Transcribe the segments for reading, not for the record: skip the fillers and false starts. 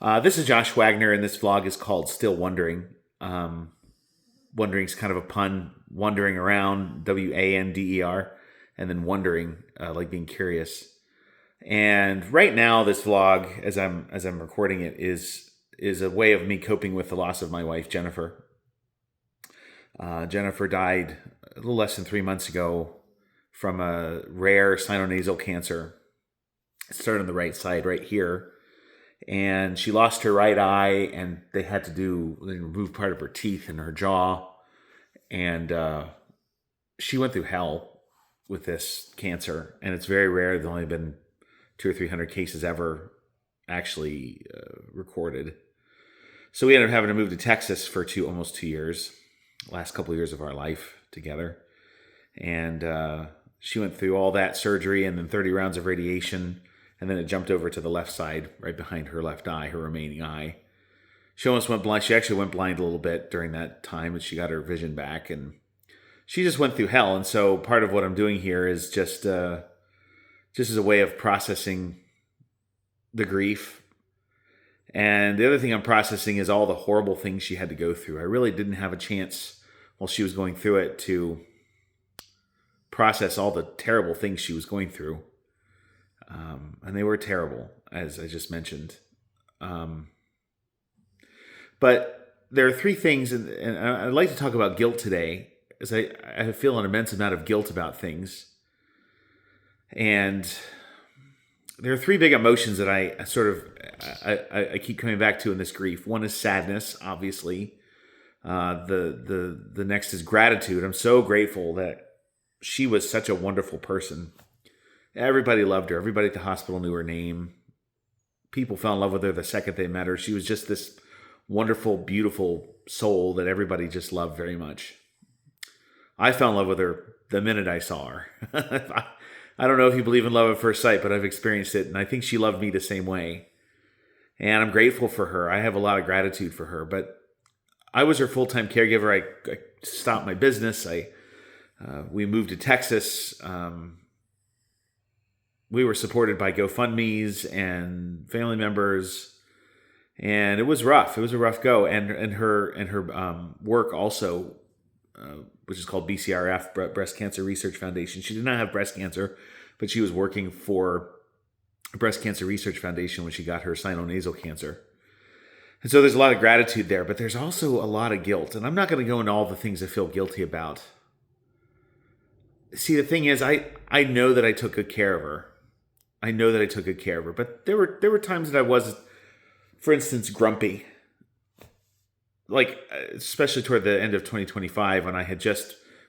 This is Josh Wagner, and this vlog is called Still Wondering. Wondering is kind of a pun, wandering around, Wander, and then wondering, like being curious. And right now, this vlog, as I'm recording it, is a way of me coping with the loss of my wife, Jennifer. Jennifer died a little less than 3 months ago from a rare sinonasal cancer. It started on the right side, right here, and she lost her right eye, and they had to remove part of her teeth and her jaw, and she went through hell with this cancer, and it's very rare. There's only been 200 or 300 cases ever actually recorded. So we ended up having to move to Texas for almost 2 years, last couple of years of our life together, and she went through all that surgery and then 30 rounds of radiation. And then it jumped over to the left side, right behind her left eye, her remaining eye. She almost went blind. She actually went blind a little bit during that time, and she got her vision back. And she just went through hell. And so part of what I'm doing here is just as a way of processing the grief. And the other thing I'm processing is all the horrible things she had to go through. I really didn't have a chance while she was going through it to process all the terrible things she was going through. And they were terrible, as I just mentioned. But there are three things, and I'd like to talk about guilt today, as I feel an immense amount of guilt about things. And there are three big emotions that I keep coming back to in this grief. One is sadness, obviously. The next is gratitude. I'm so grateful that she was such a wonderful person. Everybody loved her. Everybody at the hospital knew her name. People fell in love with her the second they met her. She was just this wonderful, beautiful soul that everybody just loved very much. I fell in love with her the minute I saw her. I don't know if you believe in love at first sight, but I've experienced it, and I think she loved me the same way. And I'm grateful for her. I have a lot of gratitude for her, but I was her full-time caregiver. I stopped my business. We moved to Texas. We were supported by GoFundMes and family members, and it was rough. It was a rough go. And her work also, which is called BCRF, Breast Cancer Research Foundation. She did not have breast cancer, but she was working for Breast Cancer Research Foundation when she got her sinonasal cancer. And so there's a lot of gratitude there, but there's also a lot of guilt. And I'm not going to go into all the things I feel guilty about. See, the thing is, I know that I took good care of her. I know that I took good care of her, but there were times that I was, for instance, grumpy. Like, especially toward the end of 2025 when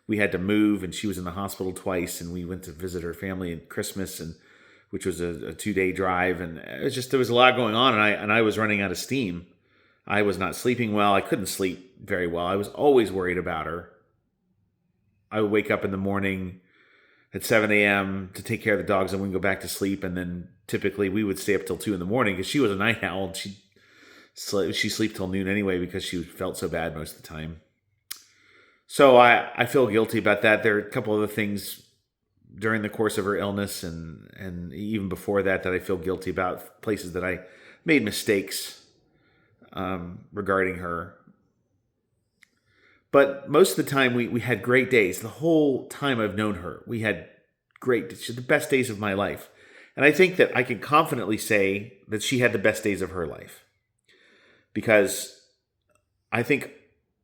we had to move, and she was in the hospital twice, and we went to visit her family at Christmas, and which was a 2-day drive, and there was a lot going on, and I was running out of steam. I was not sleeping well. I couldn't sleep very well. I was always worried about her. I would wake up in the morning at 7 a.m. to take care of the dogs, and we would go back to sleep. And then typically we would stay up till 2 in the morning because she was a night owl. And she slept till noon anyway because she felt so bad most of the time. So I feel guilty about that. There are a couple other things during the course of her illness and even before that I feel guilty about, places that I made mistakes regarding her. But most of the time, we had great days. The whole time I've known her, we had the best days of my life. And I think that I can confidently say that she had the best days of her life. Because I think,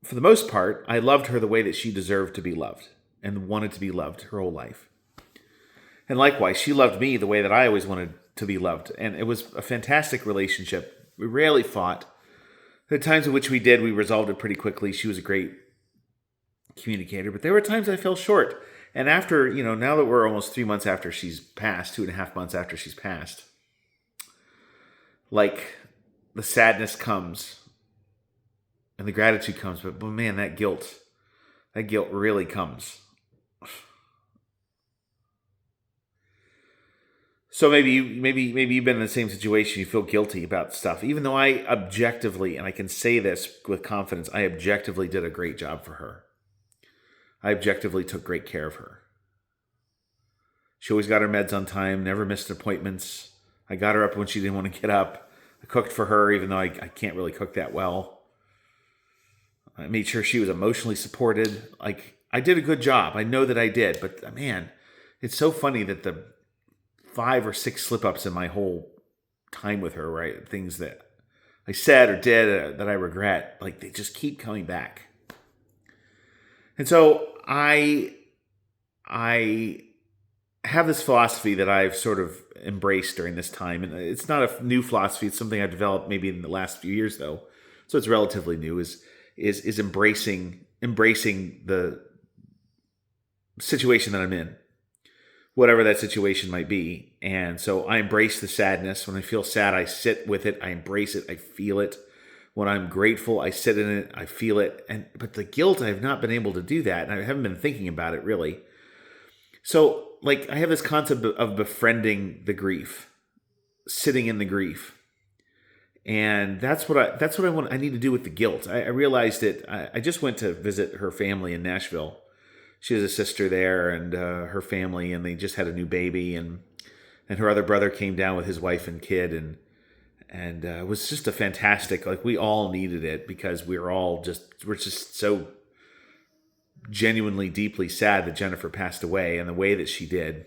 for the most part, I loved her the way that she deserved to be loved and wanted to be loved her whole life. And likewise, she loved me the way that I always wanted to be loved. And it was a fantastic relationship. We rarely fought. The times in which we did, we resolved it pretty quickly. She was a great communicator, but there were times I fell short. And after, now that we're almost 3 months after she's passed, 2.5 months after she's passed, like, the sadness comes and the gratitude comes, but man, that guilt really comes. So maybe you've been in the same situation. You feel guilty about stuff, even though I objectively, and I can say this with confidence, I objectively did a great job for her. I objectively took great care of her. She always got her meds on time, never missed appointments. I got her up when she didn't want to get up. I cooked for her, even though I can't really cook that well. I made sure she was emotionally supported. Like, I did a good job. I know that I did. But man, it's so funny that the 5 or 6 slip-ups in my whole time with her, right? Things that I said or did that I regret, like, they just keep coming back. And so I have this philosophy that I've sort of embraced during this time. And it's not a new philosophy. It's something I've developed maybe in the last few years, though. So it's relatively new, is embracing the situation that I'm in, whatever that situation might be. And so I embrace the sadness. When I feel sad, I sit with it. I embrace it. I feel it. When I'm grateful, I sit in it. I feel it. But the guilt, I have not been able to do that. And I haven't been thinking about it really. So, like, I have this concept of befriending the grief, sitting in the grief. And that's what I want. I need to do with the guilt. I realized it. I just went to visit her family in Nashville. She has a sister there and her family, and they just had a new baby, and her other brother came down with his wife and kid, and it was just a fantastic. Like, we all needed it because we're just so genuinely deeply sad that Jennifer passed away and the way that she did.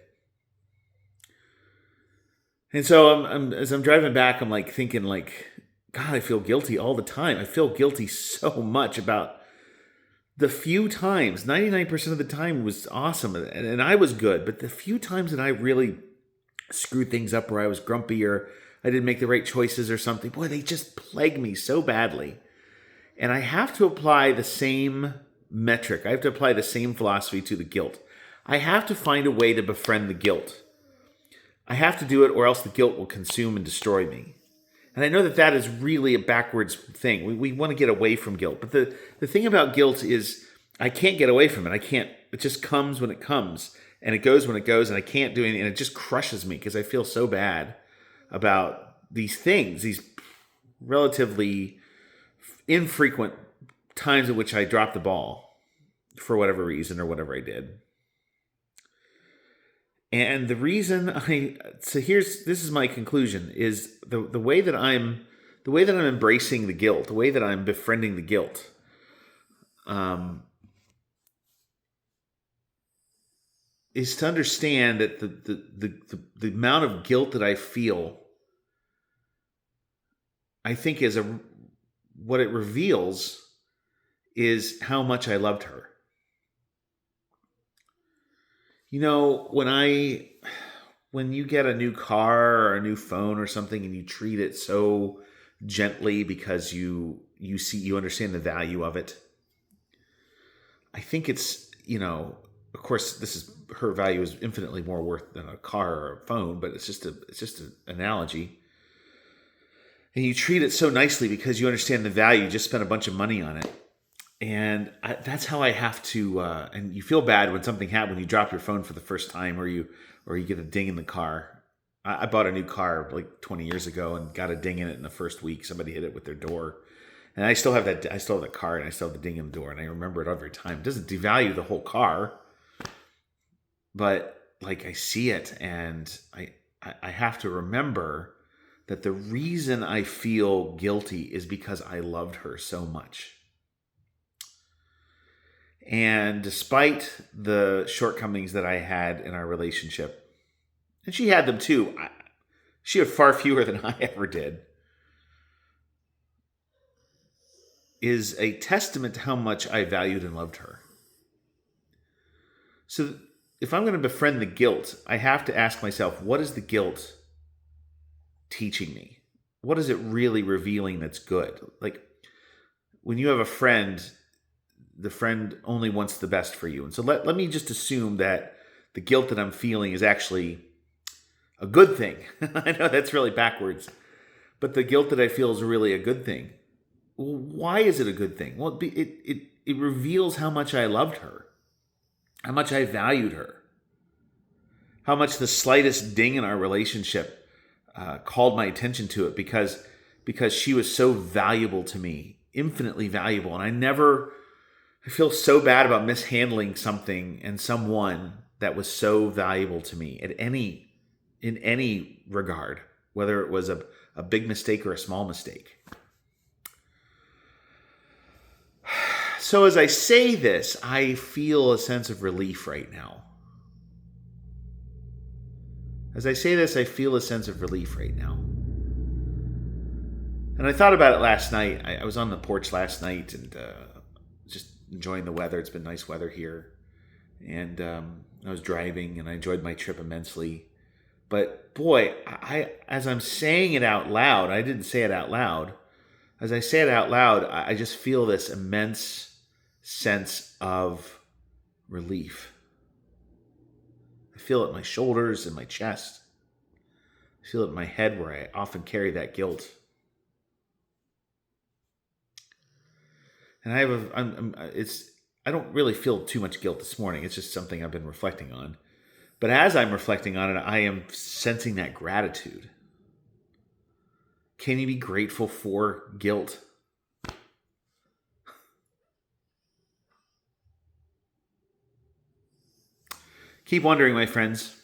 And so as I'm driving back, I'm like thinking, like, God, I feel guilty all the time. I feel guilty so much about the few times. 99% of the time was awesome, and I was good. But the few times that I really screwed things up, where I was grumpy or I didn't make the right choices or something, boy, they just plague me so badly. And I have to apply the same metric. I have to apply the same philosophy to the guilt. I have to find a way to befriend the guilt. I have to do it, or else the guilt will consume and destroy me. And I know that is really a backwards thing. We want to get away from guilt. But the thing about guilt is I can't get away from it. It just comes when it comes. And it goes when it goes. And I can't do anything. And it just crushes me because I feel so bad about these things, these relatively infrequent times in which I dropped the ball for whatever reason or whatever I did. And the reason this is my conclusion, is the way that I'm embracing the guilt, the way that I'm befriending the guilt, is to understand that the amount of guilt that I feel, I think what it reveals is how much I loved her. You know, when you get a new car or a new phone or something and you treat it so gently because you understand the value of it, I think it's, of course, her value is infinitely more worth than a car or a phone, but it's just an analogy. And you treat it so nicely because you understand the value. You just spent a bunch of money on it. And that's how I have to. And you feel bad when something happens, when you drop your phone for the first time, or you get a ding in the car. I bought a new car like 20 years ago and got a ding in it in the first week. Somebody hit it with their door, and I still have that. I still have the car, and I still have the ding in the door, and I remember it every time. It doesn't devalue the whole car, but like, I see it, and I have to remember that the reason I feel guilty is because I loved her so much. And despite the shortcomings that I had in our relationship, and she had them too, she had far fewer than I ever did, is a testament to how much I valued and loved her. So if I'm going to befriend the guilt, I have to ask myself, what is the guilt teaching me? What is it really revealing that's good? Like, when you have a friend, the friend only wants the best for you. And so let me just assume that the guilt that I'm feeling is actually a good thing. I know that's really backwards, but the guilt that I feel is really a good thing. Well, why is it a good thing? Well, it reveals how much I loved her, how much I valued her, how much the slightest ding in our relationship called my attention to it because she was so valuable to me, infinitely valuable. And I feel so bad about mishandling something and someone that was so valuable to me in any regard, whether it was a a big mistake or a small mistake. So as I say this, I feel a sense of relief right now. As I say this, I feel a sense of relief right now. And I thought about it last night. I was on the porch last night and just enjoying the weather. It's been nice weather here. And I was driving and I enjoyed my trip immensely. But boy, as I'm saying it out loud, I didn't say it out loud. As I say it out loud, I just feel this immense sense of relief. I feel it in my shoulders and my chest. I feel it in my head where I often carry that guilt. And I don't really feel too much guilt this morning. It's just something I've been reflecting on. But as I'm reflecting on it, I am sensing that gratitude. Can you be grateful for guilt? Keep wondering, my friends.